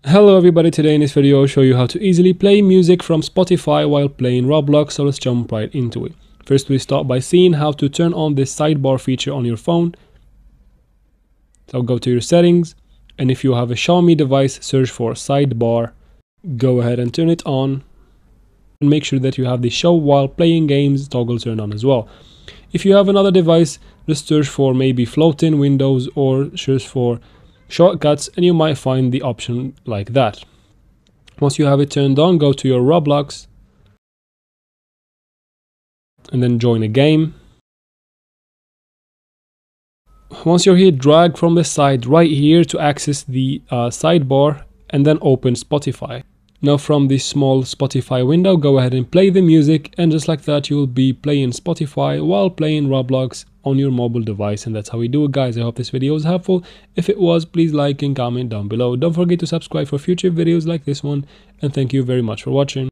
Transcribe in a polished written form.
Hello everybody, today in this video I'll show you how to easily play music from Spotify while playing Roblox, so let's jump right into it. First we start by seeing how to turn on this sidebar feature on your phone. So go to your settings, and if you have a Xiaomi device, search for sidebar. Go ahead and turn it on, and make sure that you have the show while playing games toggle turned on as well. If you have another device, just search for maybe floating windows or search for shortcuts and you might find the option like that. Once you have it turned on, go to your Roblox and then join a game. Once you're here, drag from the side right here to access the sidebar and then open Spotify. Now from this small Spotify window, go ahead and play the music, and just like that you will be playing Spotify while playing Roblox on your mobile device. And that's how we do it, guys. I hope this video was helpful. If it was, please like and comment down below. Don't forget to subscribe for future videos like this one, and thank you very much for watching.